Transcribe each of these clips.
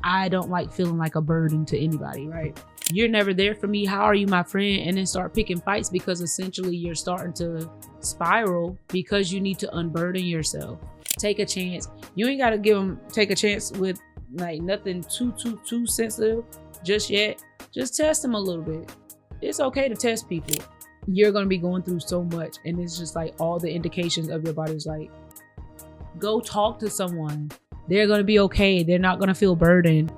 I don't like feeling like a burden to anybody, right? You're never there for me. How are you my friend? And then start picking fights because essentially you're starting to spiral because you need to unburden yourself. Take a chance. You ain't got to take a chance with like nothing too sensitive just yet. Just test them a little bit. It's okay to test people. You're going to be going through so much, and it's just like all the indications of your body's like, go talk to someone. They're going to be okay. They're not going to feel burdened.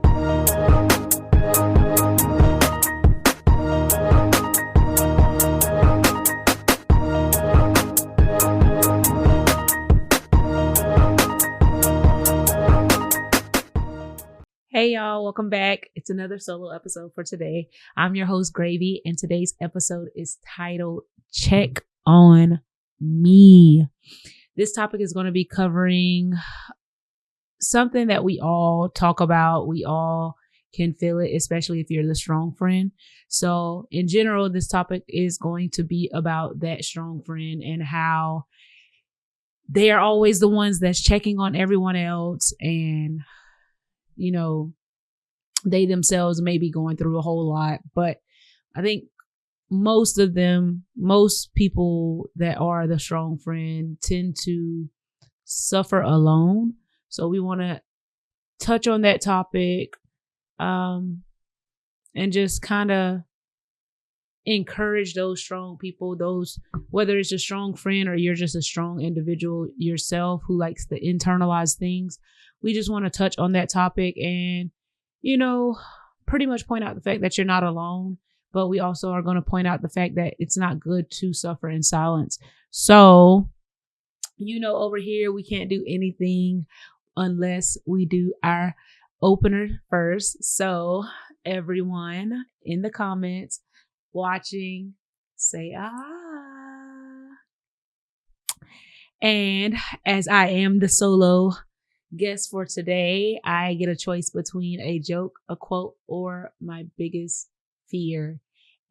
Hey y'all, welcome back. It's another solo episode for today. I'm your host Graveyyy, and today's episode is titled Check on Me. This topic is going to be covering something that we all talk about. We all can feel it, especially if you're the strong friend. So in general, this topic is going to be about that strong friend and how they are always the ones that's checking on everyone else, and you know, they themselves may be going through a whole lot, but I think most people that are the strong friend tend to suffer alone. So we want to touch on that topic, and just kind of encourage those strong people, whether it's a strong friend or you're just a strong individual yourself who likes to internalize things. We just want to touch on that topic and, pretty much point out the fact that you're not alone. But we also are going to point out the fact that it's not good to suffer in silence. So, over here, we can't do anything unless we do our opener first. So everyone in the comments watching, say ah. And as I am the solo guest for today, I get a choice between a joke, a quote, or my biggest fear.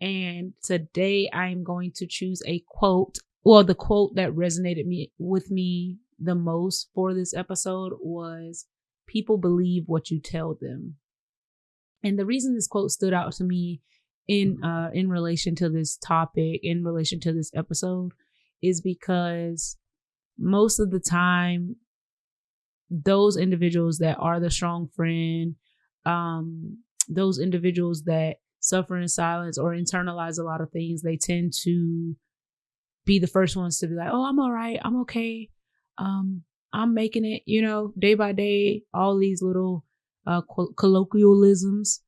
And today I'm going to choose a quote. Well, the quote that resonated with me the most for this episode was, "People believe what you tell them." And the reason this quote stood out to me in relation to this topic, in relation to this episode, is because most of the time, those individuals that are the strong friend, those individuals that suffer in silence or internalize a lot of things, they tend to be the first ones to be like, "Oh, I'm all right. I'm okay. I'm making it, day by day." All these little colloquialisms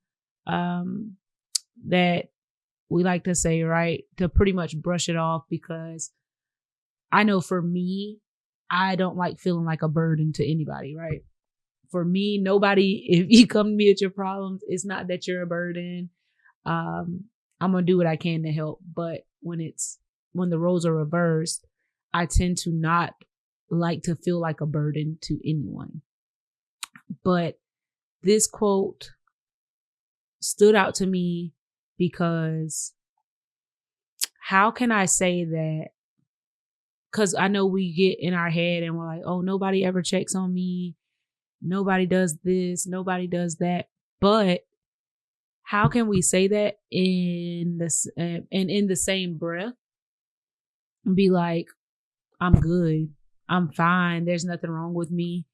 that we like to say, right, to pretty much brush it off, because I know for me, I don't like feeling like a burden to anybody, right? For me, nobody, if you come to me with your problems, it's not that you're a burden. I'm going to do what I can to help. But when the roles are reversed, I tend to not like to feel like a burden to anyone. But this quote stood out to me because how can I say that? Because I know we get in our head and we're like, "Oh, nobody ever checks on me. Nobody does this. Nobody does that." But how can we say that in the same breath and be like, "I'm good. I'm fine. There's nothing wrong with me."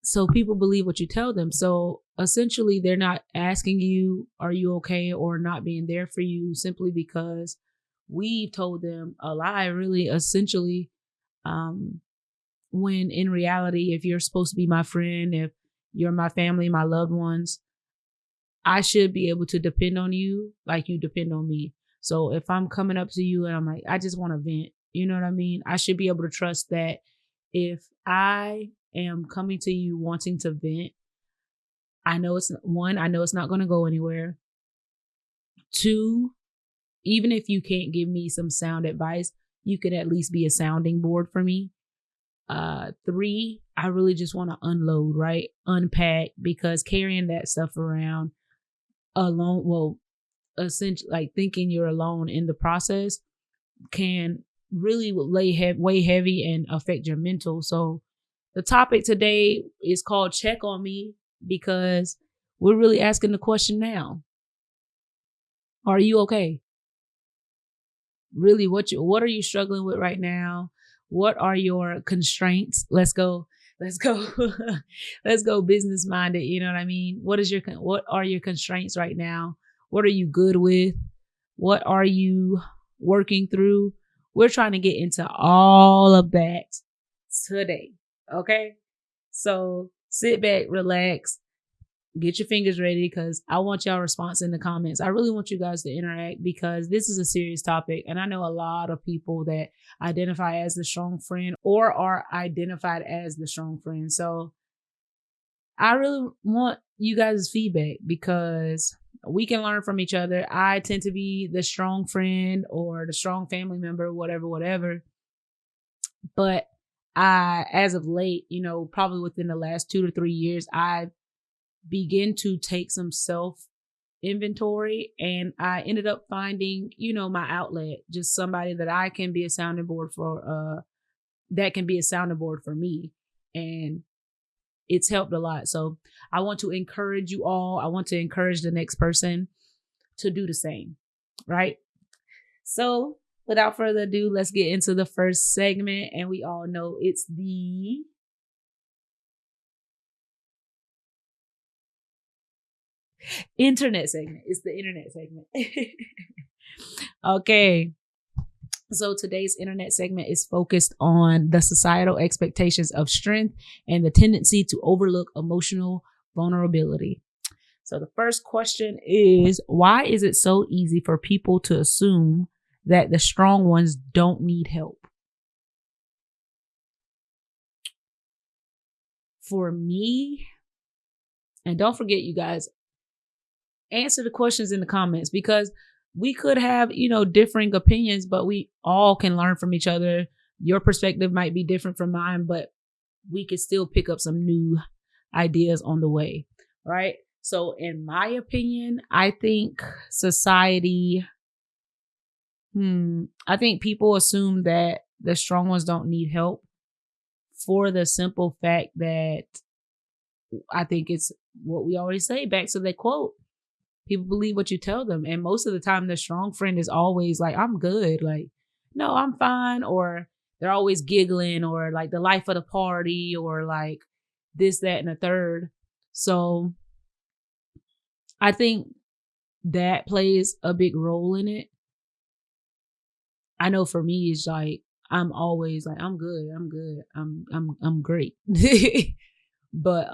So people believe what you tell them. So essentially, they're not asking you, "Are you okay?" or not being there for you simply because we told them a lie, really, essentially. When in reality, if you're supposed to be my friend, if you're my family, my loved ones, I should be able to depend on you like you depend on me. So if I'm coming up to you and I'm like, I just want to vent, you know what I mean? I should be able to trust that if I am coming to you wanting to vent, I know it's not going to go anywhere. 2, even if you can't give me some sound advice, you could at least be a sounding board for me. 3, I really just want to unload, right? Unpack, because carrying that stuff around alone, well, essentially like thinking you're alone in the process, can really weigh heavy and affect your mental. So the topic today is called Check on Me, because we're really asking the question now. Are you okay? Really, what are you struggling with right now? What are your constraints? Let's go. Let's go. Let's go business minded. You know what I mean? What are your constraints right now? What are you good with? What are you working through? We're trying to get into all of that today. Okay? So sit back, relax, get your fingers ready, because I want y'all response in the comments. I really want you guys to interact, because this is a serious topic. And I know a lot of people that identify as the strong friend or are identified as the strong friend. So I really want you guys' feedback, because we can learn from each other. I tend to be the strong friend or the strong family member, whatever. But as of late, probably within the last 2 to 3 years, I begin to take some self inventory, and I ended up finding, my outlet, just somebody that I can be a sounding board for, that can be a sounding board for me. And it's helped a lot. So I want to encourage you all. I want to encourage the next person to do the same. Right? So without further ado, let's get into the first segment. And we all know it's the internet segment. It's the internet segment. Okay. So today's internet segment is focused on the societal expectations of strength and the tendency to overlook emotional vulnerability. So the first question is, why is it so easy for people to assume that the strong ones don't need help? For me, and don't forget, you guys, answer the questions in the comments, because we could have, differing opinions, but we all can learn from each other. Your perspective might be different from mine, but we could still pick up some new ideas on the way, right? So in my opinion, I think I think people assume that the strong ones don't need help for the simple fact that I think it's what we always say, back to that quote. People believe what you tell them. And most of the time, the strong friend is always like, I'm good. Like, no, I'm fine. Or they're always giggling, or like the life of the party, or like this, that, and the third. So I think that plays a big role in it. I know for me, it's like, I'm always like, I'm good. I'm great. But,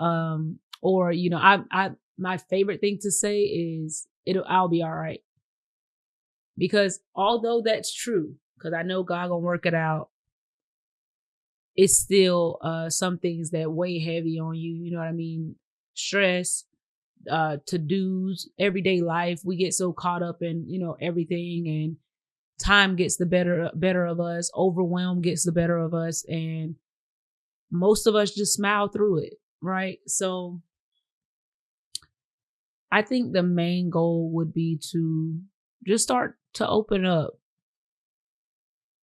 or, my favorite thing to say is I'll be all right. Because although that's true, because I know God gonna work it out, it's still some things that weigh heavy on you. You know what I mean? Stress, to-dos, everyday life. We get so caught up in, everything, and time gets the better of us. Overwhelm gets the better of us, and most of us just smile through it, right? So I think the main goal would be to just start to open up.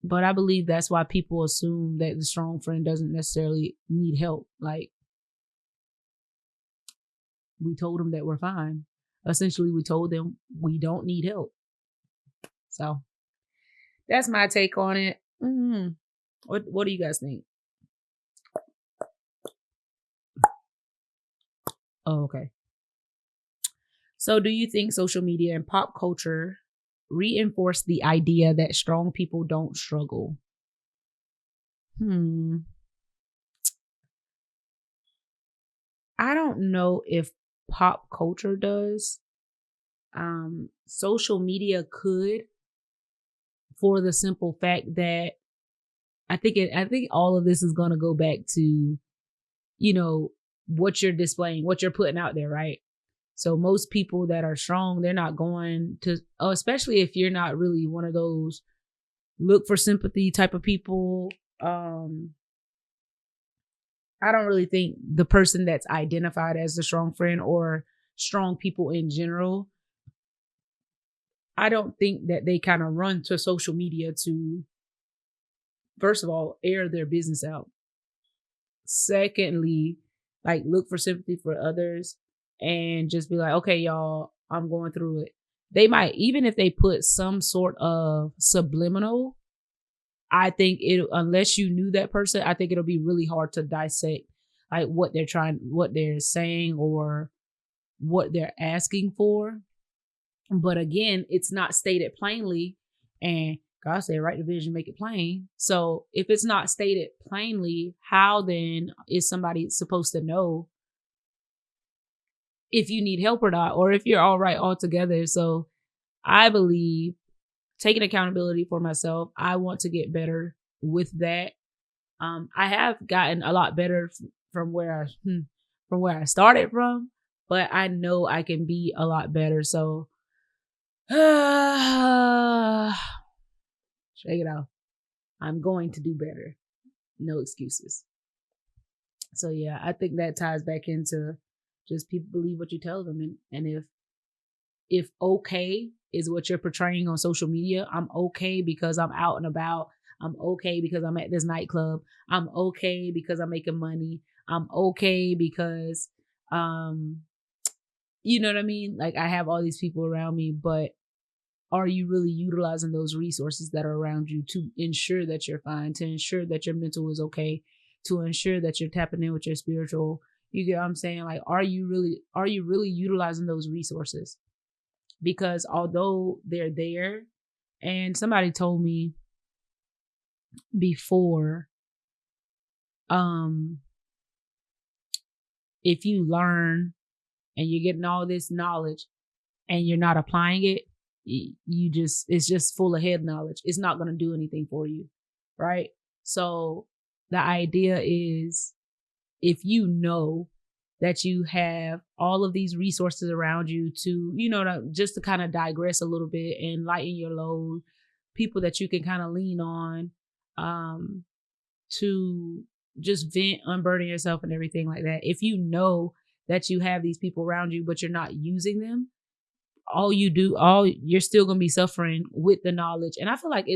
But I believe that's why people assume that the strong friend doesn't necessarily need help. Like, we told them that we're fine. Essentially, we told them we don't need help. So that's my take on it. What do you guys think? Oh, okay. So do you think social media and pop culture reinforce the idea that strong people don't struggle? I don't know if pop culture does. Social media could, for the simple fact that I think all of this is going to go back to, what you're displaying, what you're putting out there, right? So most people that are strong, they're not going to, especially if you're not really one of those look for sympathy type of people. I don't really think the person that's identified as the strong friend, or strong people in general, I don't think that they kind of run to social media to, first of all, air their business out. Secondly, like look for sympathy for others and just be like, okay, y'all, I'm going through it. They might, even if they put some sort of subliminal, I think it, unless you knew that person, I think it'll be really hard to dissect like what they're saying or what they're asking for. But again, it's not stated plainly, and God said, write the vision, make it plain. So if it's not stated plainly, how then is somebody supposed to know if you need help or not, or if you're all right altogether? So I believe taking accountability for myself, I want to get better with that. I have gotten a lot better from where I started from, but I know I can be a lot better. So shake it out. I'm going to do better. No excuses. So yeah, I think that ties back into just people believe what you tell them, and if okay is what you're portraying on social media, I'm okay because I'm out and about. I'm okay because I'm at this nightclub. I'm okay because I'm making money. I'm okay because you know what I mean? Like I have all these people around me, but are you really utilizing those resources that are around you to ensure that you're fine, to ensure that your mental is okay, to ensure that you're tapping in with your spiritual? You get what I'm saying? Like, are you really utilizing those resources? Because although they're there, and somebody told me before, if you learn and you're getting all this knowledge and you're not applying it, it's just full of head knowledge. It's not going to do anything for you, right? So the idea is, if you know that you have all of these resources around you to, just to kind of digress a little bit and lighten your load, people that you can kind of lean on, to just vent, unburden yourself and everything like that. If you know that you have these people around you, but you're not using them, you're still going to be suffering with the knowledge. And I feel like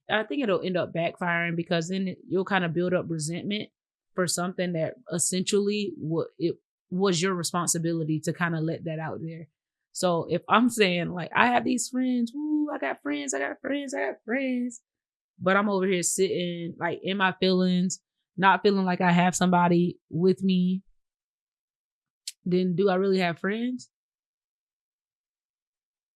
I think it'll end up backfiring, because then you'll kind of build up resentment for something that essentially it was your responsibility to kind of let that out there. So if I'm saying like, I have these friends, I got friends, but I'm over here sitting like in my feelings, not feeling like I have somebody with me, then do I really have friends?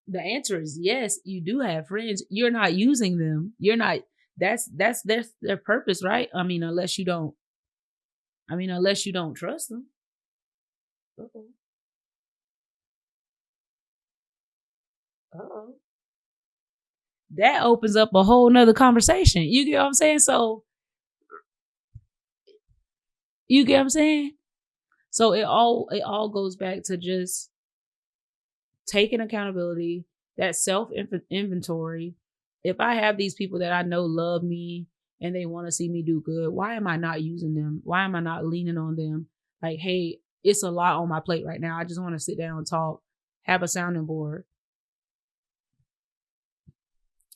The answer is yes, you do have friends. You're not using them. You're not, that's their purpose, right? Unless you don't trust them. Uh-oh. Uh-oh. That opens up a whole nother conversation. You get what I'm saying? So you get what I'm saying? So it all goes back to just taking accountability, that self inventory. If I have these people that I know love me and they want to see me do good, why am I not using them? Why am I not leaning on them? Like, hey, it's a lot on my plate right now. I just want to sit down and talk, have a sounding board.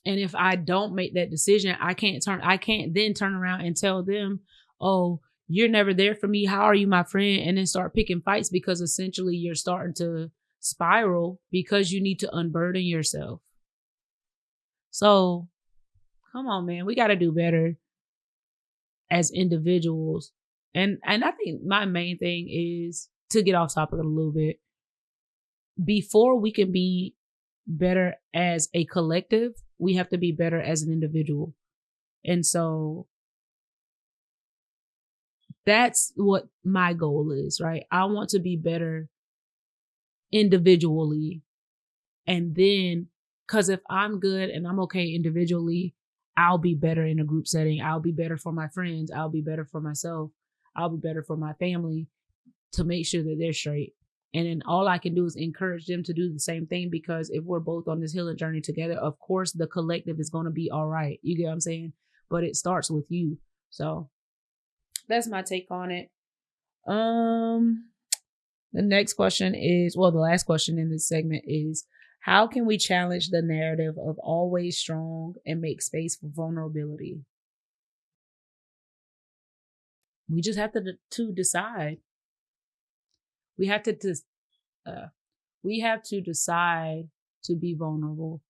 And if I don't make that decision, I can't then turn around and tell them, oh, you're never there for me. How are you my friend? And then start picking fights, because essentially you're starting to spiral because you need to unburden yourself. So come on, man, we got to do better as individuals. And I think my main thing is to get off topic a little bit. Before we can be better as a collective, we have to be better as an individual. And so that's what my goal is, right? I want to be better individually. And then, because if I'm good and I'm okay individually, I'll be better in a group setting. I'll be better for my friends. I'll be better for myself. I'll be better for my family, to make sure that they're straight. And then all I can do is encourage them to do the same thing, because if we're both on this healing journey together, of course, the collective is going to be all right. You get what I'm saying? But it starts with you. So that's my take on it. The next question is, the last question in this segment is, how can we challenge the narrative of always strong and make space for vulnerability? We just have to decide. we have to we have to decide to be vulnerable,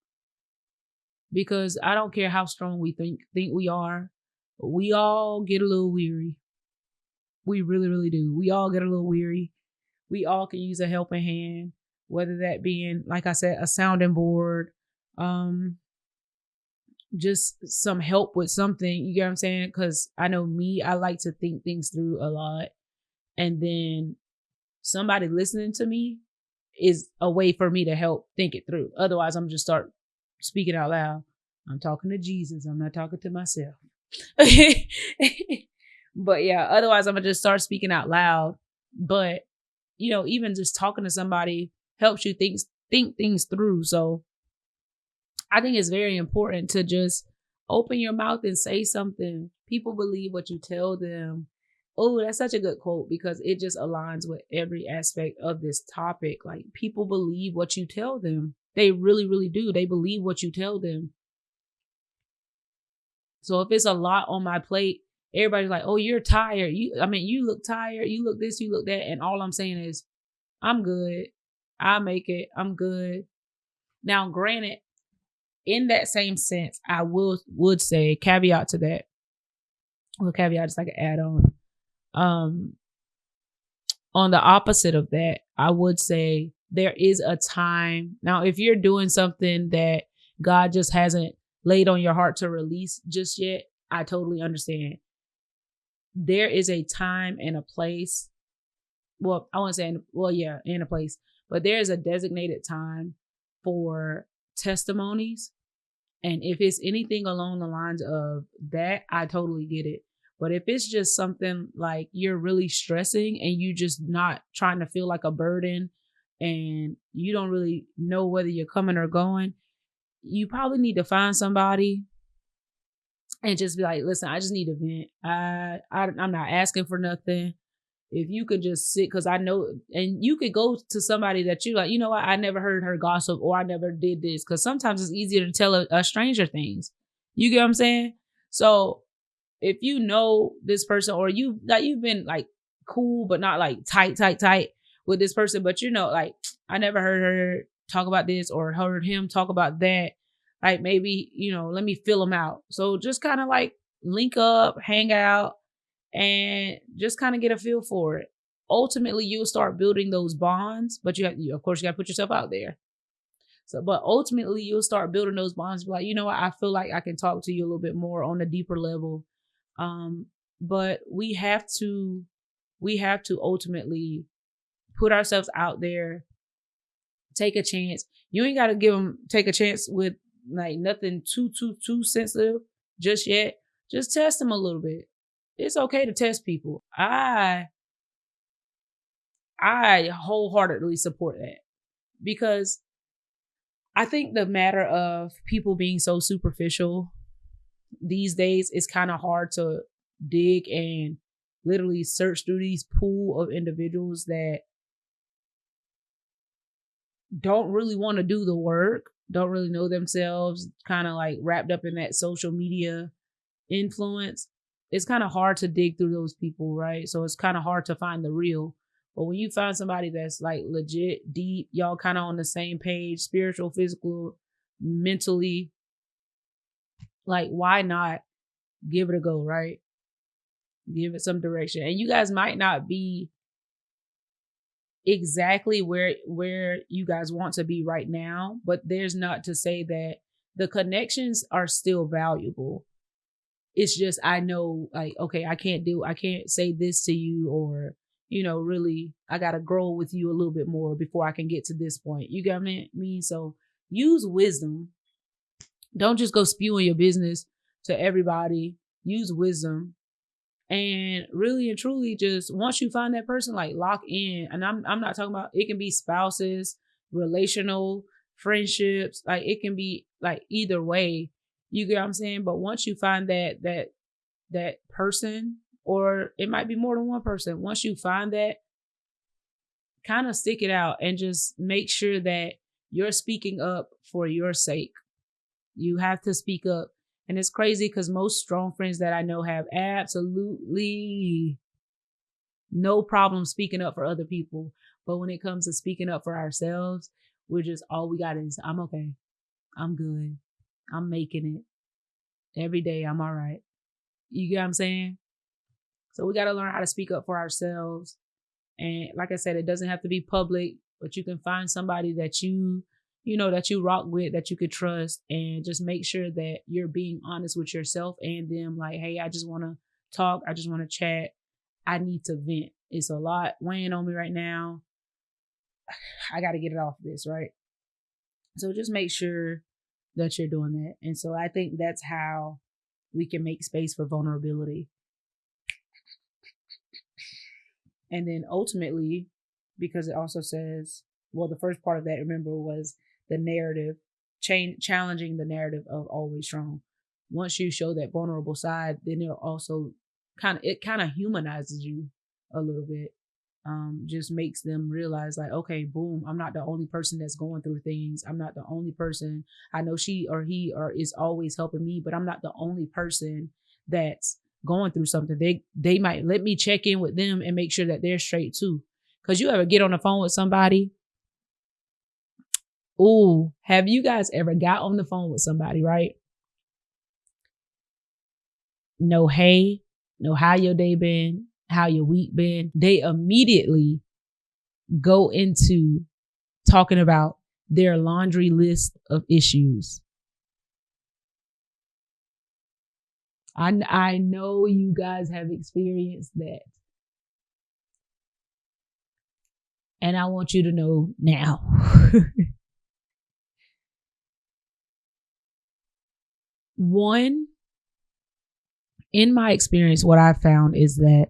because I don't care how strong we think we are. We all get a little weary. We really, really do. We all get a little weary. We all can use a helping hand, whether that being, like I said, a sounding board, just some help with something. You get what I'm saying? Because I know me, I like to think things through a lot. And then somebody listening to me is a way for me to help think it through. Otherwise, I'm just start speaking out loud. I'm talking to Jesus. I'm not talking to myself. But yeah, otherwise I'm gonna just start speaking out loud. But even just talking to somebody helps you think things through. So I think it's very important to just open your mouth and say something. People believe what you tell them. Oh, that's such a good quote, because it just aligns with every aspect of this topic. Like, people believe what you tell them. They really, really do. They believe what you tell them. So if it's a lot on my plate, everybody's like, oh, you're tired. You look tired. You look this, you look that. And all I'm saying is, I'm good. I make it. I'm good. Now, granted, in that same sense, I would say, caveat to that. Well, caveat is like an add-on. On the opposite of that, I would say there is a time. Now, if you're doing something that God just hasn't laid on your heart to release just yet, I totally understand. There is a time and a place. Well, I want to say, in a place, but there is a designated time for testimonies. And if it's anything along the lines of that, I totally get it. But if it's just something like you're really stressing and you just not trying to feel like a burden and you don't really know whether you're coming or going, you probably need to find somebody and just be like, listen, I just need to vent. I'm not asking for nothing. If you could just sit, because I know, and you could go to somebody that you like, you know what, I never heard her gossip, or I never did this, because sometimes it's easier to tell a stranger things. You get what I'm saying? So if you know this person, or you've been like cool, but not like tight with this person, but like, I never heard her talk about this or heard him talk about that. Like, maybe, let me fill them out. So just kind of like link up, hang out, and just kind of get a feel for it. Ultimately, you'll start building those bonds, but of course, you got to put yourself out there. So, but ultimately, you'll start building those bonds. Be like, you know what? I feel like I can talk to you a little bit more on a deeper level. But we have to ultimately put ourselves out there, take a chance. You ain't got to take a chance with like nothing too sensitive just yet. Just test them a little bit. It's okay to test people. I wholeheartedly support that, because I think the matter of people being so superficial these days, is kind of hard to dig and literally search through these pool of individuals that don't really want to do the work, don't really know themselves, kind of like wrapped up in that social media influence. It's kind of hard to dig through those people, right? So it's kind of hard to find the real. But when you find somebody that's like legit deep, y'all kind of on the same page, spiritual, physical, mentally, like, why not give it a go, right? Give it some direction. And you guys might not be exactly where you guys want to be right now, but there's not to say that the connections are still valuable. It's just, I know, like, okay, I can't say this to you, or, really, I got to grow with you a little bit more before I can get to this point. You get what I mean? So use wisdom. Don't just go spewing your business to everybody. Use wisdom. And really and truly, just once you find that person, like, lock in. And I'm not talking about, it can be spouses, relational, friendships. Like, it can be like either way. You get what I'm saying? But once you find that person, or it might be more than one person, once you find that, kind of stick it out and just make sure that you're speaking up for your sake. You have to speak up. And it's crazy because most strong friends that I know have absolutely no problem speaking up for other people. But when it comes to speaking up for ourselves, we're just, all we got is, I'm okay. I'm good. I'm making it. Every day I'm all right. You get what I'm saying? So we got to learn how to speak up for ourselves. And like I said, it doesn't have to be public, but you can find somebody that that you rock with, that you could trust, and just make sure that you're being honest with yourself and them. Like, hey, I just want to talk. I just want to chat. I need to vent. It's a lot weighing on me right now. I got to get it off this, right? So just make sure that you're doing that. And so I think that's how we can make space for vulnerability. And then ultimately, because it also says, well, the first part of that, remember, was the narrative, challenging the narrative of always strong. Once you show that vulnerable side, then it'll also kind of humanizes you a little bit. Just makes them realize, like, okay, boom, I'm not the only person that's going through things. I'm not the only person. I know she or he or is always helping me, but I'm not the only person that's going through something. They might let me check in with them and make sure that they're straight too. Because you ever get on the phone with somebody? Ooh, have you guys ever got on the phone with somebody, right? No, hey, no, how your day been? How your week been? They immediately go into talking about their laundry list of issues. I know you guys have experienced that. And I want you to know now. One, in my experience, what I've found is that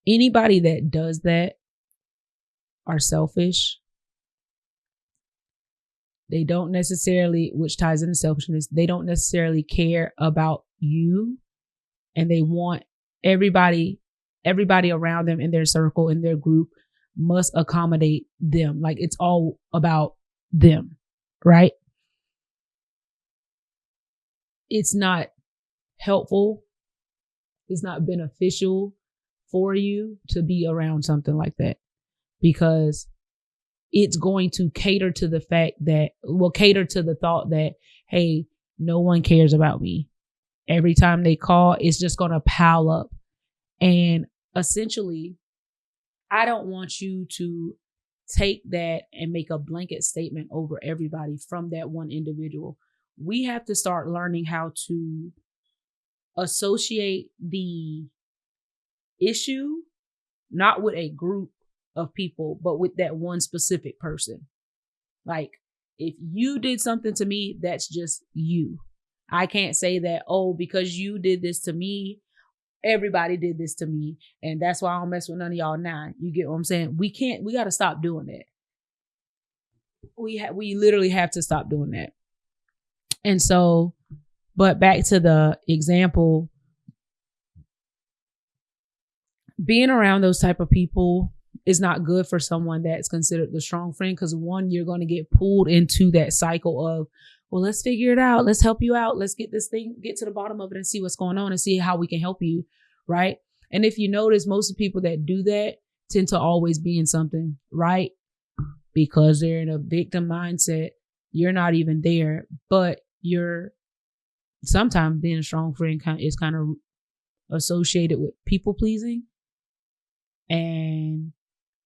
anybody that does that are selfish. They don't necessarily, which ties into selfishness, they don't necessarily care about you, and they want everybody around them in their circle, in their group, must accommodate them. Like, it's all about them, right? It's not helpful. It's not beneficial for you to be around something like that, because it's going to cater to the thought that, hey, no one cares about me. Every time they call, it's just going to pile up. And essentially, I don't want you to take that and make a blanket statement over everybody from that one individual. We have to start learning how to associate the issue not with a group of people, but with that one specific person. Like, if you did something to me, that's just you. I can't say that, oh, because you did this to me, everybody did this to me, and that's why I don't mess with none of y'all now. You get what I'm saying? We got to stop doing that. We literally have to stop doing that. And so, but back to the example, being around those type of people is not good for someone that's considered the strong friend, because one, you're going to get pulled into that cycle of, well, let's figure it out. Let's help you out. Let's get to the bottom of it and see what's going on and see how we can help you. Right. And if you notice, most of the people that do that tend to always be in something, right? Because they're in a victim mindset. You're not even there, but you're sometimes being a strong friend is kind of associated with people pleasing. And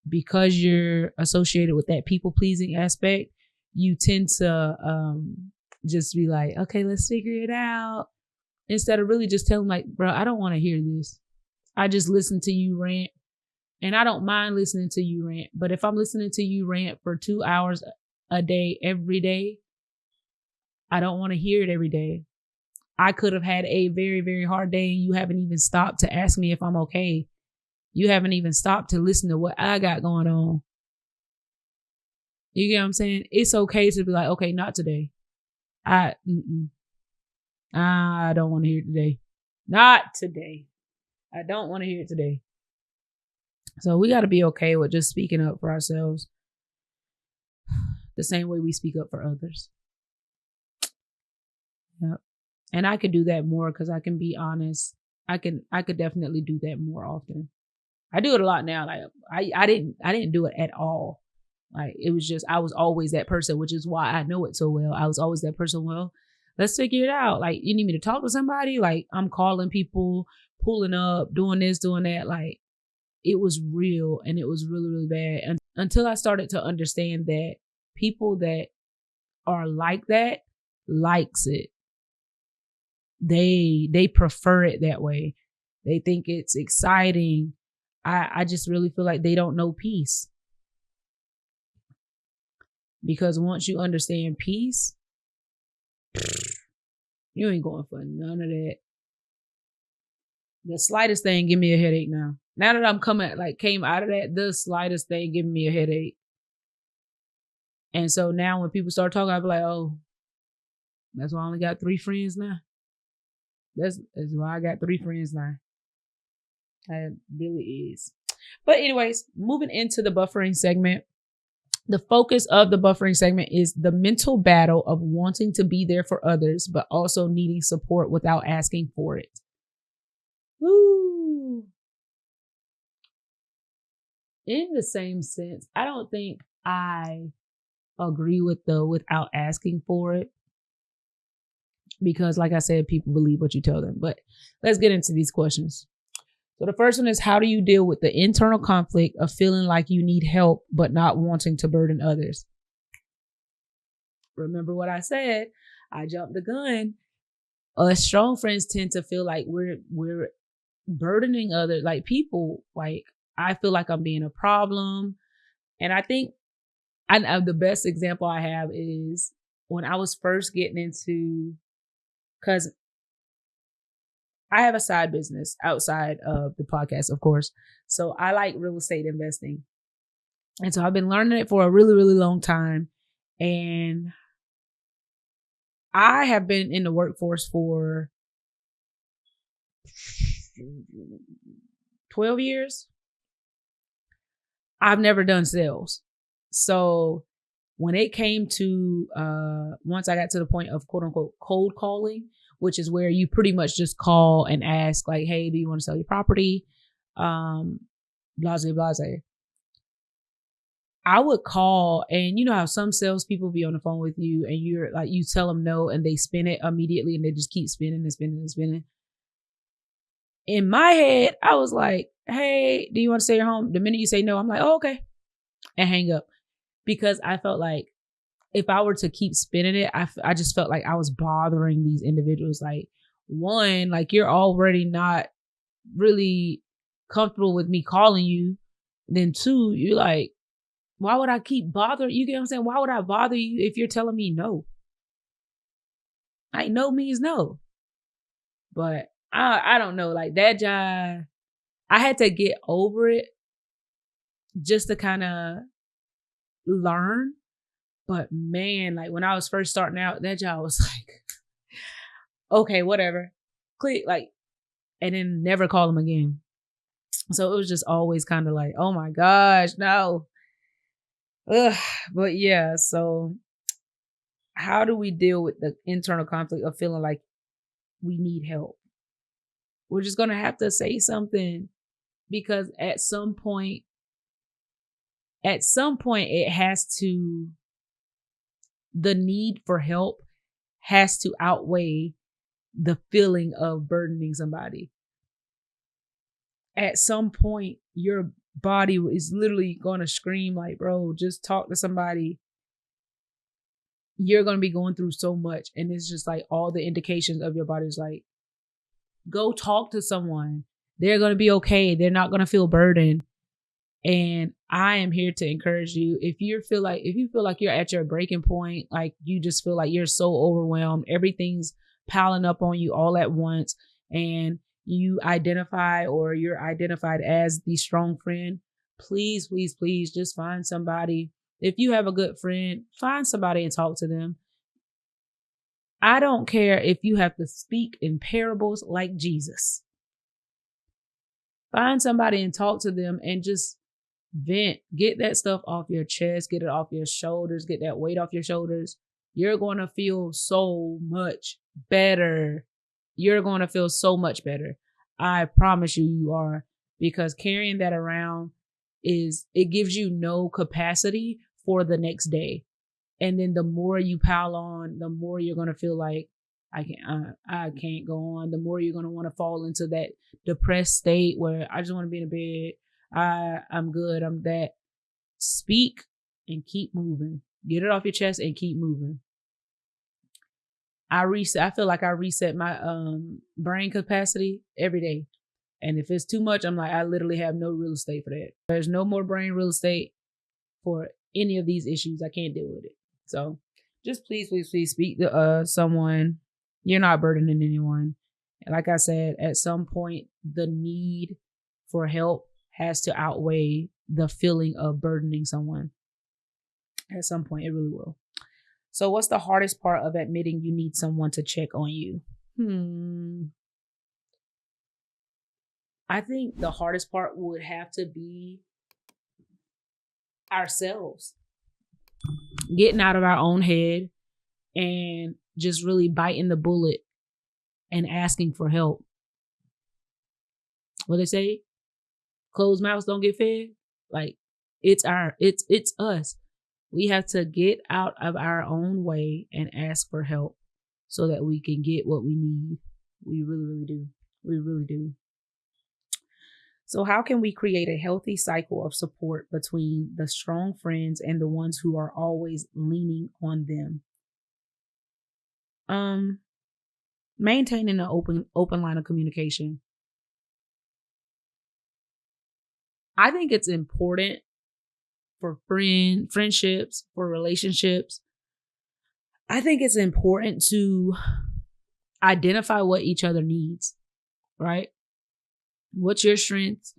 because you're associated with that people pleasing aspect, you tend to just be like, okay, let's figure it out. Instead of really just telling, like, bro, I don't want to hear this. I just listen to you rant. And I don't mind listening to you rant. But if I'm listening to you rant for 2 hours a day, every day, I don't want to hear it every day. I could have had a very, very hard day, and you haven't even stopped to ask me if I'm okay. You haven't even stopped to listen to what I got going on. You get what I'm saying? It's okay to be like, okay, not today. I don't want to hear it today. Not today. I don't want to hear it today. So we got to be okay with just speaking up for ourselves the same way we speak up for others. Yep. And I could do that more because I can be honest. I could definitely do that more often. I do it a lot now. Like I didn't do it at all. Like it was just, I was always that person, which is why I know it so well. I was always that person. Well, let's figure it out. Like, you need me to talk to somebody? Like, I'm calling people, pulling up, doing this, doing that. Like, it was real, and it was really, really bad. And until I started to understand that people that are like that likes it. They prefer it that way. They think it's exciting. I just really feel like they don't know peace. Because once you understand peace, you ain't going for none of that. The slightest thing give me a headache now. Now that I'm came out of that, the slightest thing giving me a headache. And so now when people start talking, I'll be like, oh, that's why I only got 3 friends now. That's why I got 3 friends now. It really is. But anyways, moving into the buffering segment. The focus of the buffering segment is the mental battle of wanting to be there for others, but also needing support without asking for it. Woo. In the same sense, I don't think I agree with the without asking for it. Because like I said, people believe what you tell them. But let's get into these questions. So the first one is, how do you deal with the internal conflict of feeling like you need help, but not wanting to burden others? Remember what I said? I jumped the gun. Us strong friends tend to feel like we're burdening others, like people. Like, I feel like I'm being a problem. And I think the best example I have is when I was first getting into, because I have a side business outside of the podcast, of course. So I like real estate investing. And so I've been learning it for a really, really long time. And I have been in the workforce for 12 years. I've never done sales. So when it came to, once I got to the point of quote unquote cold calling, which is where you pretty much just call and ask like, hey, do you want to sell your property? Blase, blase. I would call, and you know how some salespeople be on the phone with you and you're like, you tell them no and they spin it immediately and they just keep spinning and spinning and spinning. In my head, I was like, hey, do you want to stay at home? The minute you say no, I'm like, oh, okay. And hang up. Because I felt like if I were to keep spinning it, I just felt like I was bothering these individuals. Like, one, like, you're already not really comfortable with me calling you. Then 2, you're like, why would I keep bothering you? Get what I'm saying? Why would I bother you if you're telling me no? Like, no means no. But I don't know. Like, that job, I had to get over it just to kind of learn. But man, like when I was first starting out, that job was like, okay, whatever. Click, like, and then never call them again. So it was just always kind of like, oh my gosh, no. Ugh. But yeah, so how do we deal with the internal conflict of feeling like we need help? We're just going to have to say something, because at some point it has to, the need for help has to outweigh the feeling of burdening somebody. At some point, your body is literally going to scream like, bro, just talk to somebody. You're going to be going through so much. And it's just like all the indications of your body is like, go talk to someone. They're going to be okay. They're not going to feel burdened. And I am here to encourage you. If you feel like you're at your breaking point, like you just feel like you're so overwhelmed, everything's piling up on you all at once, and you identify or you're identified as the strong friend, please, please, please just find somebody. If you have a good friend, find somebody and talk to them. I don't care if you have to speak in parables like Jesus. Find somebody and talk to them and just vent. Get that stuff off your chest. Get it off your shoulders. Get that weight off your shoulders. You're going to feel so much better. You're going to feel so much better. I promise you, you are. because carrying that around it gives you no capacity for the next day. And then the more you pile on, the more you're going to feel like I can't go on. The more you're going to want to fall into that depressed state where I just want to be in bed. I'm good. I'm that. Speak and keep moving. Get it off your chest and keep moving. I feel like I reset my brain capacity every day. And if it's too much, I'm like, I literally have no real estate for that. There's no more brain real estate for any of these issues. I can't deal with it. So just please speak to someone. You're not burdening anyone. And like I said, at some point, the need for help has to outweigh the feeling of burdening someone. At some point, it really will. So what's the hardest part of admitting you need someone to check on you? I think the hardest part would have to be ourselves. Getting out of our own head and just really biting the bullet and asking for help. What they say? Closed mouths don't get fed. Like it's us. We have to get out of our own way and ask for help so that we can get what we need. We really, really do. We really do. So how can we create a healthy cycle of support between the strong friends and the ones who are always leaning on them? Maintaining an open line of communication. I think it's important for friendships, for relationships. I think it's important to identify what each other needs, right? What's your strengths?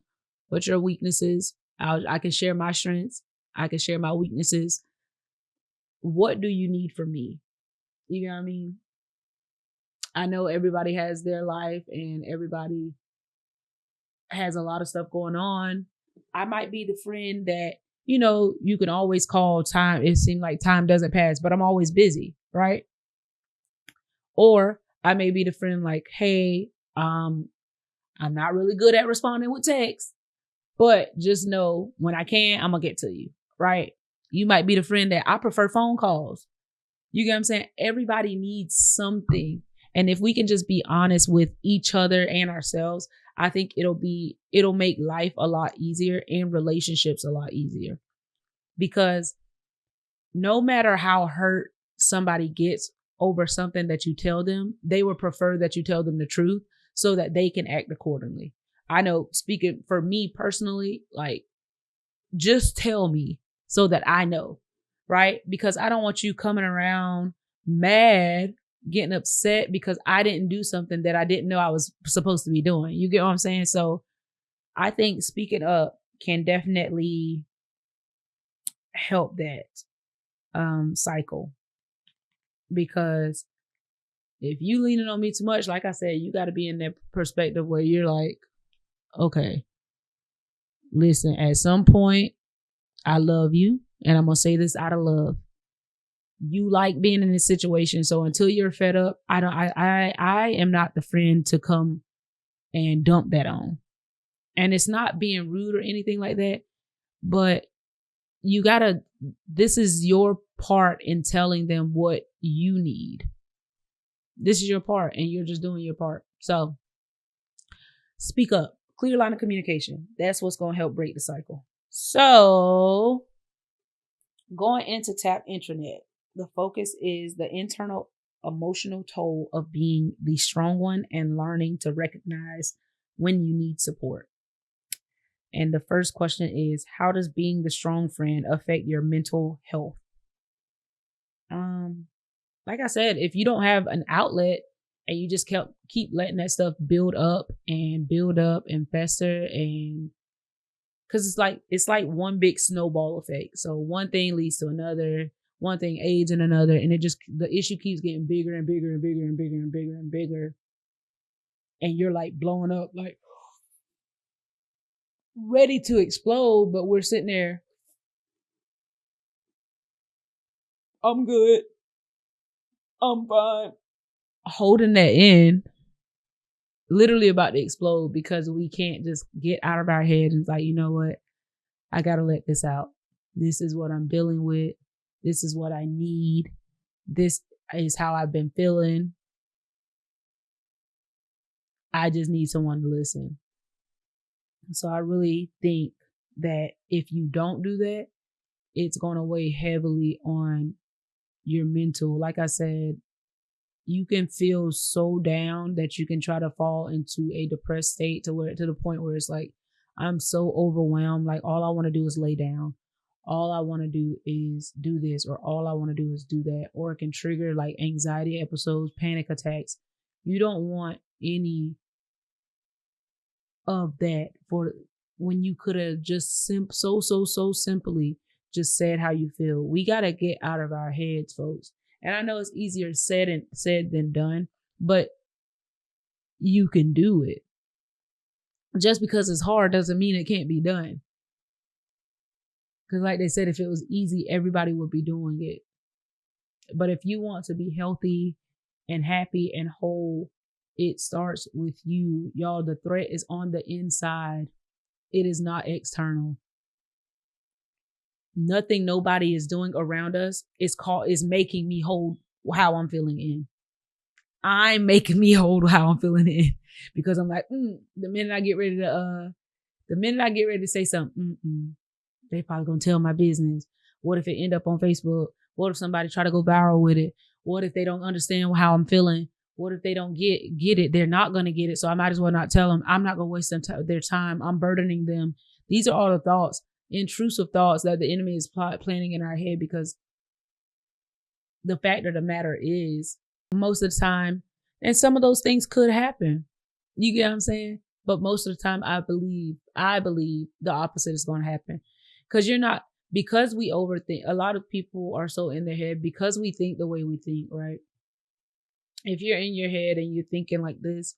What's your weaknesses? I can share my strengths. I can share my weaknesses. What do you need from me? You know what I mean? I know everybody has their life and everybody has a lot of stuff going on. I might be the friend that, you can always call time. It seems like time doesn't pass, but I'm always busy, right? Or I may be the friend like, hey, I'm not really good at responding with text, but just know when I can, I'm going to get to you, right? You might be the friend that I prefer phone calls. You get what I'm saying? Everybody needs something. And if we can just be honest with each other and ourselves, I think it'll make life a lot easier and relationships a lot easier. Because no matter how hurt somebody gets over something that you tell them, they would prefer that you tell them the truth so that they can act accordingly. I know, speaking for me personally, like, just tell me so that I know, right? Because I don't want you coming around mad, getting upset because I didn't do something that I didn't know I was supposed to be doing. You get what I'm saying? So I think speaking up can definitely help that cycle. Because if you leaning on me too much, like I said, you got to be in that perspective where you're like, okay, listen, at some point, I love you. And I'm going to say this out of love. You like being in this situation. So until you're fed up, I am not the friend to come and dump that on. And it's not being rude or anything like that, but this is your part in telling them what you need. This is your part and you're just doing your part. So speak up, clear line of communication. That's what's going to help break the cycle. So going into Tap Intranet, the focus is the internal emotional toll of being the strong one and learning to recognize when you need support. And the first question is, how does being the strong friend affect your mental health? Like I said, if you don't have an outlet and you just keep letting that stuff build up and fester, and because it's like one big snowball effect. So one thing leads to another, one thing aids in another, and the issue keeps getting bigger and bigger and bigger and bigger and bigger and bigger. And you're like blowing up, like ready to explode, but we're sitting there. I'm good. I'm fine. Holding that in literally about to explode because we can't just get out of our head and like, you know what? I got to let this out. This is what I'm dealing with. This is what I need. This is how I've been feeling. I just need someone to listen. So I really think that if you don't do that, it's going to weigh heavily on your mental. Like I said, you can feel so down that you can try to fall into a depressed state to the point where it's like, I'm so overwhelmed. Like all I want to do is lay down. All I want to do is do this, or all I want to do is do that, or it can trigger like anxiety episodes, panic attacks. You don't want any of that for when you could have just so simply just said how you feel. We got to get out of our heads, folks. And I know it's easier said than done, but you can do it. Just because it's hard doesn't mean it can't be done. Because like they said, if it was easy, everybody would be doing it. But if you want to be healthy and happy and whole, it starts with you. Y'all, the threat is on the inside. It is not external. Nothing nobody is doing around us is making me hold how I'm feeling in. I'm making me hold how I'm feeling in. Because I'm like, the minute I get ready to say something, they probably gonna tell my business. What if it end up on Facebook? What if somebody try to go viral with it? What if they don't understand how I'm feeling? What if they don't get it? They're not gonna get it. So I might as well not tell them. I'm not gonna waste their time. I'm burdening them. These are all the thoughts, intrusive thoughts that the enemy is planning in our head, because the fact of the matter is, most of the time, and some of those things could happen. You get what I'm saying? But most of the time, I believe the opposite is going to happen. Because we overthink. A lot of people are so in their head because we think the way we think, right? If you're in your head and you're thinking like this,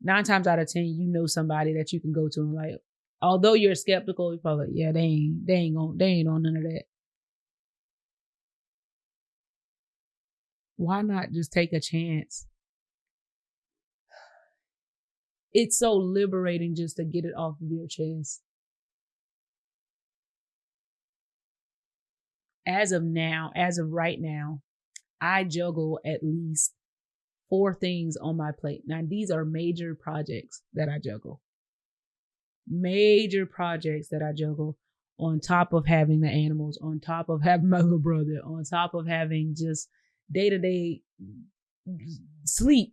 9 times out of 10, you know somebody that you can go to and like, although you're skeptical, you're probably like, yeah, they ain't on none of that. Why not just take a chance? It's so liberating just to get it off of your chest. As of right now, I juggle at least 4 things on my plate. Now, these are major projects that I juggle. On top of having the animals, on top of having my little brother, on top of having just day-to-day sleep.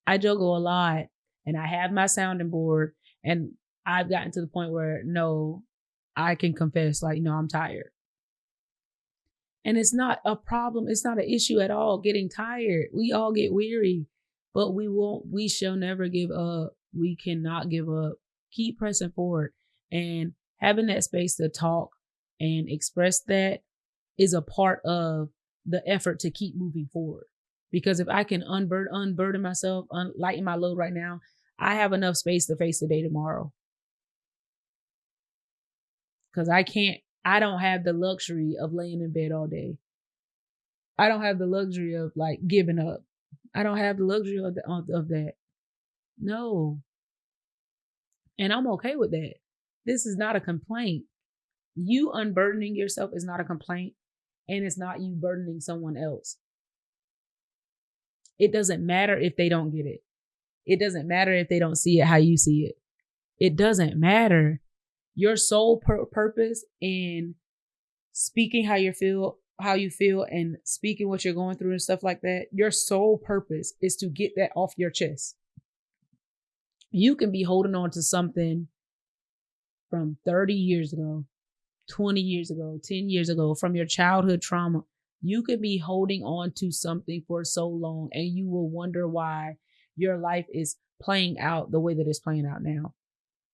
I juggle a lot, and I have my sounding board, and I've gotten to the point where I can confess, like, no, I'm tired. And it's not a problem. It's not an issue at all getting tired. We all get weary, but we shall never give up. We cannot give up. Keep pressing forward, and having that space to talk and express that is a part of the effort to keep moving forward. Because if I can unburden myself, lighten my load right now, I have enough space to face the day tomorrow. Because I don't have the luxury of laying in bed all day. I don't have the luxury of like giving up. I don't have the luxury of that. No. And I'm okay with that. This is not a complaint. You unburdening yourself is not a complaint, and it's not you burdening someone else. It doesn't matter if they don't get it. It doesn't matter if they don't see it how you see it. It doesn't matter. Your sole purpose in speaking how you feel, and speaking what you're going through and stuff like that, your sole purpose is to get that off your chest. You can be holding on to something from 30 years ago, 20 years ago, 10 years ago, from your childhood trauma. You could be holding on to something for so long, and you will wonder why your life is playing out the way that it's playing out now.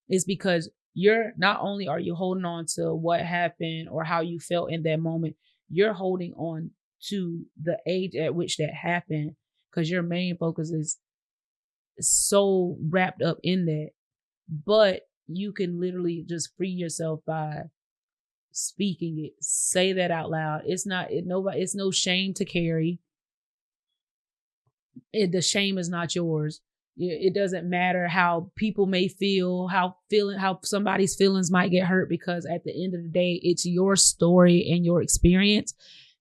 It's because not only are you holding on to what happened or how you felt in that moment, you're holding on to the age at which that happened, because your main focus is so wrapped up in that. But you can literally just free yourself by speaking it. Say that out loud. It's no shame to carry. The shame is not yours. It doesn't matter how people may feel, how somebody's feelings might get hurt, because at the end of the day, it's your story and your experience.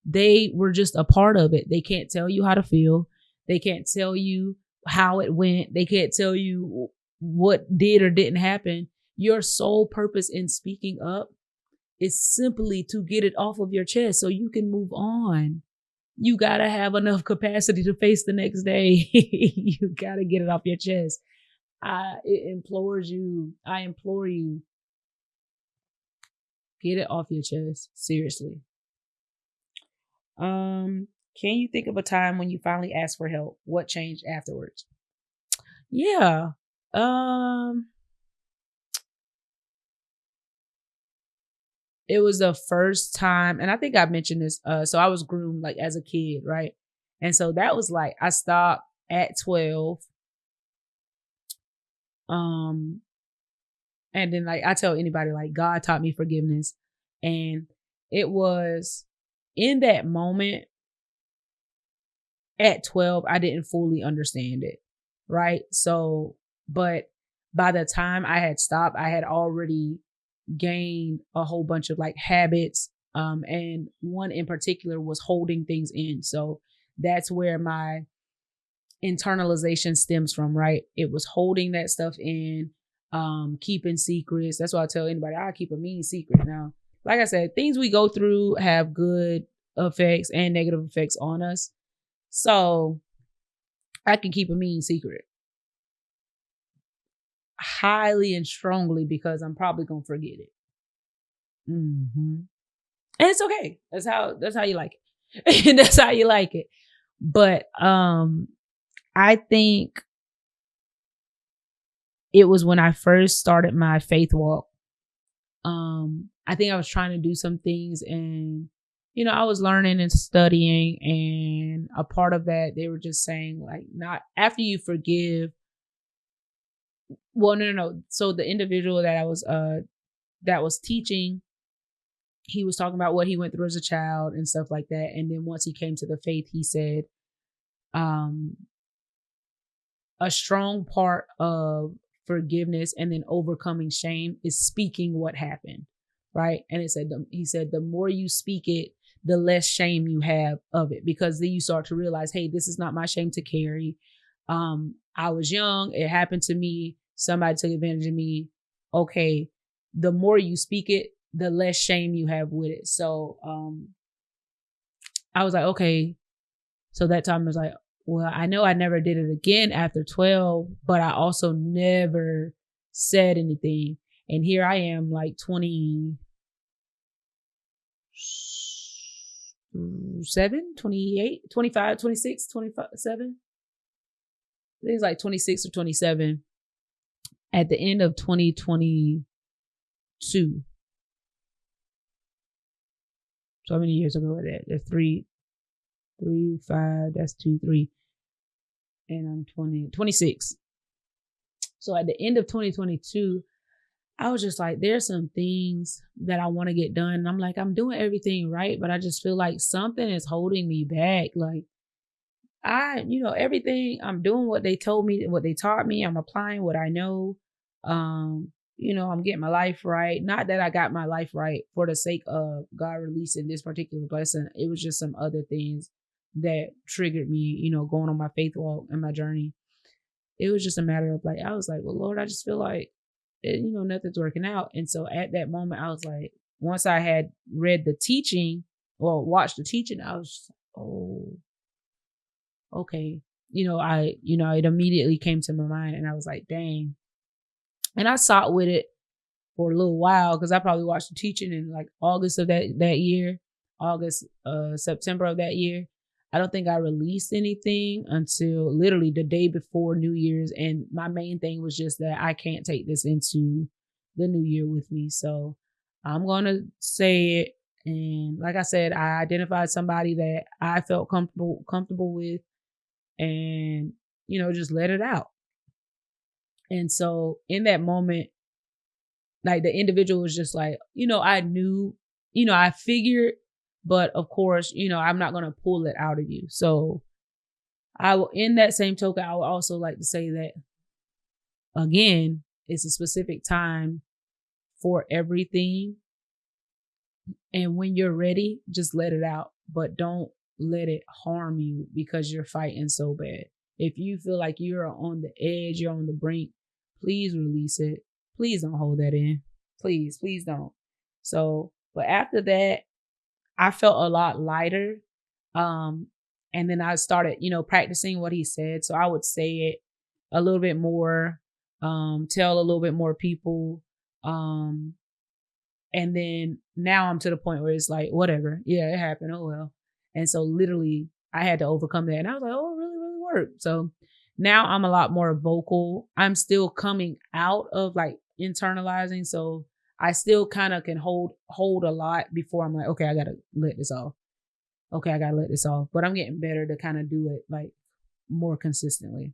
They were just a part of it. They can't tell you how to feel. They can't tell you how it went. They can't tell you what did or didn't happen. Your sole purpose in speaking up is simply to get it off of your chest so you can move on. You got to have enough capacity to face the next day. You got to get it off your chest. I implore you, get it off your chest. Seriously. Can you think of a time when you finally asked for help? What changed afterwards? Yeah. It was the first time, and I think I mentioned this. So I was groomed like as a kid, right? And so that was like, I stopped at 12. And then like I tell anybody, like, God taught me forgiveness. And it was in that moment at 12, I didn't fully understand it. Right. So, but by the time I had stopped, I had already gained a whole bunch of like habits. And one in particular was holding things in. So that's where my internalization stems from, right? It was holding that stuff in, keeping secrets. That's why I tell anybody, I keep a mean secret. Now, like I said, things we go through have good effects and negative effects on us. So I can keep a mean secret highly and strongly because I'm probably going to forget it. And it's okay. That's how you like it. And that's how you like it. But I think it was when I first started my faith walk. I think I was trying to do some things, and I was learning and studying, and a part of that, they were just saying like, not after you forgive. Well, no. So the individual that was teaching, he was talking about what he went through as a child and stuff like that. And then once he came to the faith, he said, a strong part of forgiveness and then overcoming shame is speaking what happened. Right. And he said, the more you speak it, the less shame you have of it, because then you start to realize, hey, this is not my shame to carry. I was young. It happened to me. Somebody took advantage of me. Okay. The more you speak it, the less shame you have with it. So, I was like, okay. So that time I was like, well, I know I never did it again after 12, but I also never said anything. And here I am like 27, 28, 25, 26, 27. I think it's like 26 or 27 at the end of 2022. So how many years ago was that? That's 3, 5, that's 2, 3. And I'm 26. So at the end of 2022, I was just like, there's some things that I want to get done. And I'm like, I'm doing everything right, but I just feel like something is holding me back. Like everything, I'm doing what they told me, what they taught me. I'm applying what I know. I'm getting my life right. Not that I got my life right for the sake of God releasing this particular blessing. It was just some other things that triggered me, going on my faith walk and my journey. It was just a matter of like, I was like, well, Lord, I just feel like, nothing's working out. And so at that moment, I was like, once I had read the teaching or watched the teaching, I was just, oh, okay. It immediately came to my mind, and I was like, dang. And I sat with it for a little while, because I probably watched the teaching in like August of that year, September of that year. I don't think I released anything until literally the day before New Year's. And my main thing was just that I can't take this into the new year with me. So I'm going to say it. And like I said, I identified somebody that I felt comfortable with, and, just let it out. And so in that moment, like the individual was just like, I knew, I figured, but of course, I'm not going to pull it out of you. So I will, in that same token, I would also like to say that, again, it's a specific time for everything. And when you're ready, just let it out. But don't let it harm you because you're fighting so bad. If you feel like you're on the edge, you're on the brink, please release it. Please don't hold that in. Please, please don't. So, but after that, I felt a lot lighter. And then I started, practicing what he said. So I would say it a little bit more, tell a little bit more people. And then now I'm to the point where it's like, whatever. Yeah, it happened. Oh, well. And so literally I had to overcome that. And I was like, oh, it really, really worked. So now I'm a lot more vocal. I'm still coming out of like internalizing. So I still kind of can hold a lot before I'm like, okay, I got to let this off. Okay, I got to let this off. But I'm getting better to kind of do it like more consistently.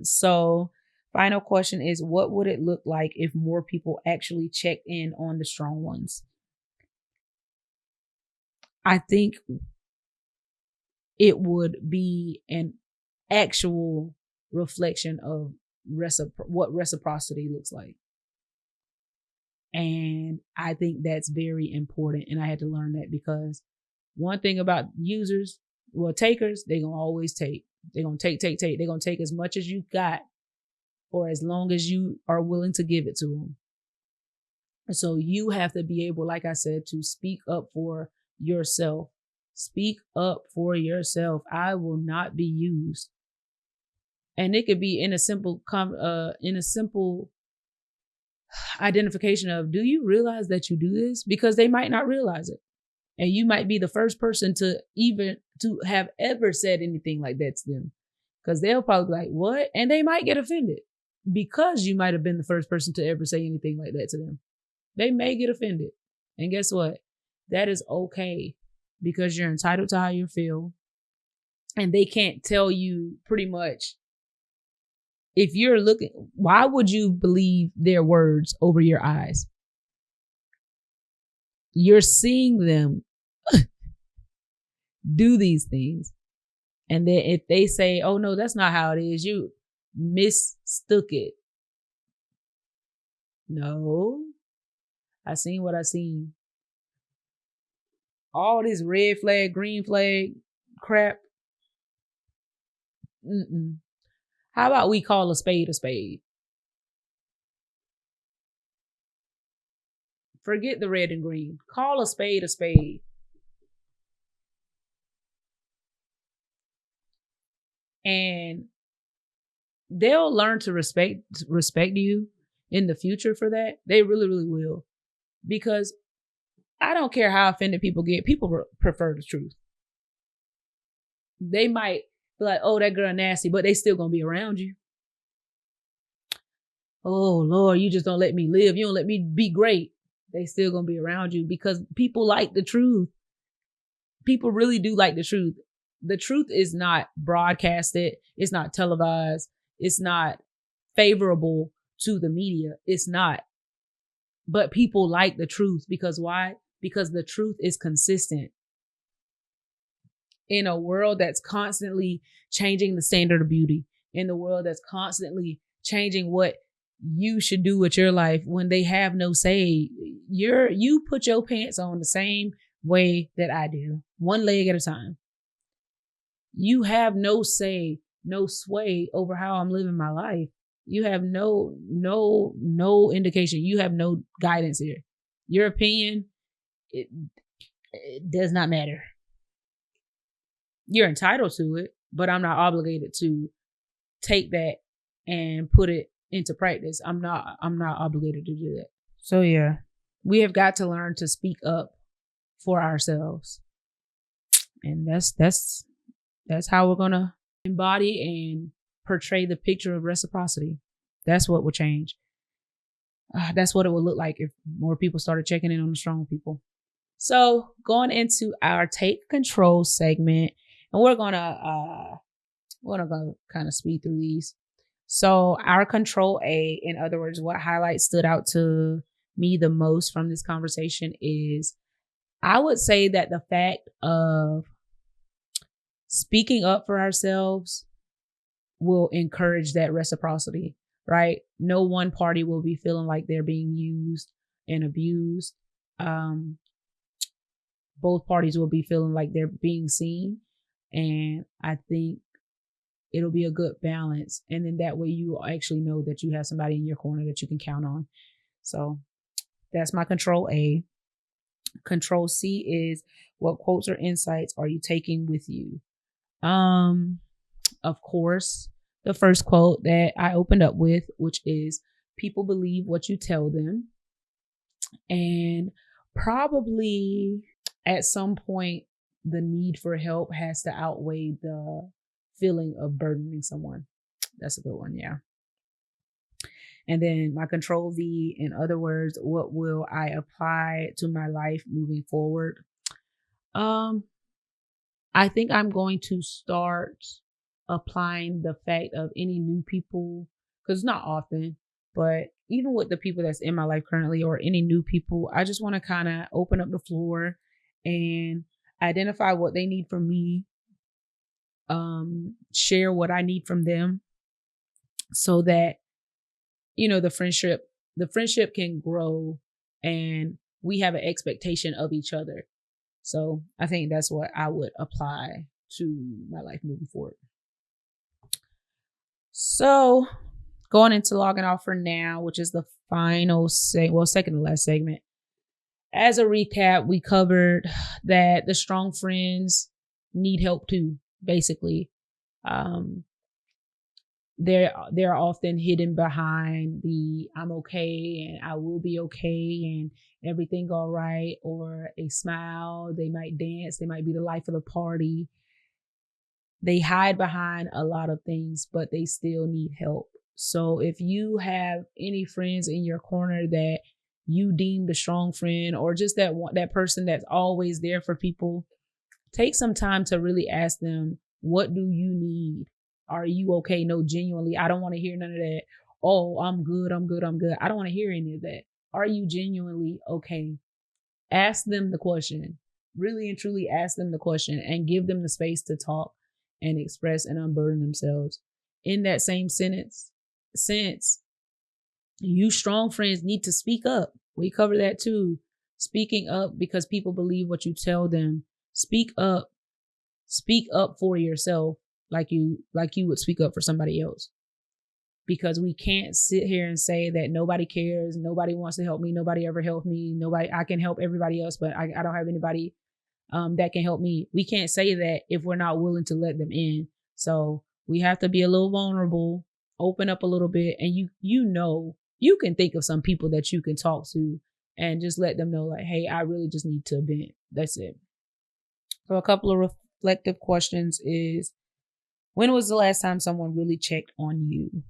So final question is, what would it look like if more people actually checked in on the strong ones? I think it would be an actual reflection of what reciprocity looks like. And I think that's very important. And I had to learn that because one thing about users, well, takers, they're going to always take. They're going to take. They're going to take as much as you got for as long as you are willing to give it to them. So you have to be able, like I said, to speak up for yourself. Speak up for yourself. I will not be used. And it could be in a simple identification of, do you realize that you do this? Because they might not realize it. And you might be the first person to have ever said anything like that to them. Because they'll probably be like, what? And they might get offended because you might have been the first person to ever say anything like that to them. They may get offended. And guess what? That is okay because you're entitled to how you feel. And they can't tell you pretty much. If you're looking, why would you believe their words over your eyes? You're seeing them do these things. And then if they say, oh no, that's not how it is, you mistook it. No, I seen what I seen. All this red flag, green flag crap. How about we call a spade a spade? Forget the red and green. Call a spade a spade. And they'll learn to respect you in the future for that. They really, really will. Because I don't care how offended people get. People prefer the truth. They might be like, oh, that girl nasty, but they still gonna be around you. Oh, Lord, you just don't let me live. You don't let me be great. They still gonna be around you because people like the truth. People really do like the truth. The truth is not broadcasted. It's not televised. It's not favorable to the media. It's not. But people like the truth because why? Because the truth is consistent. In a world that's constantly changing the standard of beauty, in the world that's constantly changing what you should do with your life when they have no say, you put your pants on the same way that I do, one leg at a time. You have no say, no sway over how I'm living my life. You have no indication. You have no guidance here. Your opinion, it does not matter. You're entitled to it, but I'm not obligated to take that and put it into practice. I'm not obligated to do that. So yeah, we have got to learn to speak up for ourselves. And that's how we're gonna embody and portray the picture of reciprocity. That's what will change. That's what it will look like if more people started checking in on the strong people. So going into our take control segment, and we're gonna kind of speed through these. So our control A, in other words, what highlights stood out to me the most from this conversation is, I would say that the fact of speaking up for ourselves will encourage that reciprocity, right? No one party will be feeling like they're being used and abused. Both parties will be feeling like they're being seen. And I think it'll be a good balance. And then that way you actually know that you have somebody in your corner that you can count on. So that's my control A. Control C is, what quotes or insights are you taking with you? Of course, the first quote that I opened up with, which is, people believe what you tell them. And probably at some point, the need for help has to outweigh the feeling of burdening someone. That's a good one, yeah. And then my control V, in other words, what will I apply to my life moving forward? I think I'm going to start applying the fact of any new people, because not often, but even with the people that's in my life currently or any new people, I just want to kind of open up the floor and identify what they need from me, share what I need from them, so that, you know, the friendship can grow and we have an expectation of each other. So I think that's what I would apply to my life moving forward. So going into logging off for now, which is the final second to last segment. As a recap, we covered that the strong friends need help too, basically. They're often hidden behind the I'm okay and I will be okay and everything all right, or a smile. They might dance. They might be the life of the party. They hide behind a lot of things, but they still need help. So if you have any friends in your corner that you deem the strong friend, or just that person that's always there for people, take some time to really ask them, what do you need? Are you okay? No, genuinely, I don't want to hear none of that. Oh, I'm good. I don't want to hear any of that. Are you genuinely okay? Ask them the question. Really and truly ask them the question and give them the space to talk and express and unburden themselves. In that same sense, you strong friends need to speak up. We cover that too. Speaking up because people believe what you tell them. Speak up. Speak up for yourself like you would speak up for somebody else. Because we can't sit here and say that nobody cares, nobody wants to help me, nobody ever helped me, I can help everybody else, but I don't have anybody that can help me. We can't say that if we're not willing to let them in. So we have to be a little vulnerable, open up a little bit, and you can think of some people that you can talk to and just let them know, like, hey, I really just need to vent. That's it. So a couple of reflective questions is, when was the last time someone really checked on you?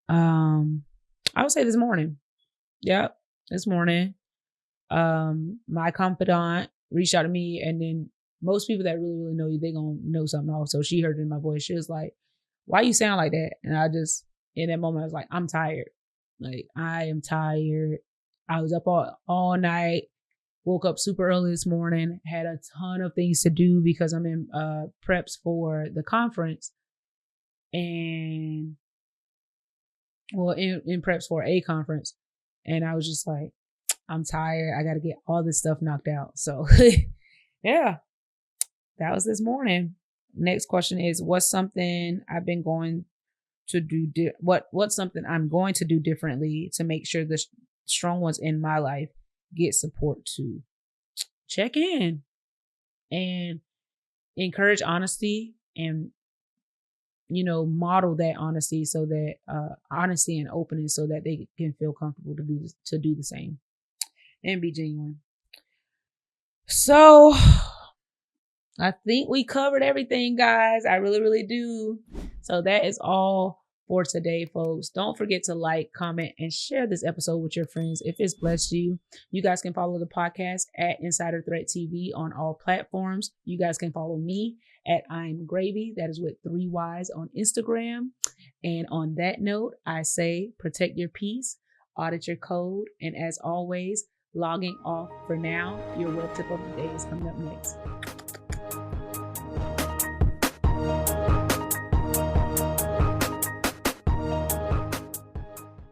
I would say this morning. Yep, this morning. My confidant reached out to me, and then most people that really, really know you, they gonna know something also. She heard it in my voice. She was like, why you sound like that? And I just, in that moment, I was like, I'm tired. Like, I am tired. I was up all night, woke up super early this morning, had a ton of things to do because I'm in preps for the conference. And in preps for a conference. And I was just like, I'm tired. I got to get all this stuff knocked out. So yeah, that was this morning. Next question is, what's something I've been going to do? What's something I'm going to do differently to make sure the strong ones in my life get support too? Check in and encourage honesty, and model that honesty, so that honesty and openness, so that they can feel comfortable to do the same and be genuine. So I think we covered everything, guys. I really, really do. So that is all for today, folks. Don't forget to like, comment, and share this episode with your friends if it's blessed you. You guys can follow the podcast at Insider Threat TV on all platforms. You guys can follow me at I'm Graveyyy. That is with 3 Y's on Instagram. And on that note, I say protect your peace, audit your code, and as always, logging off for now. Your web tip of the day is coming up next.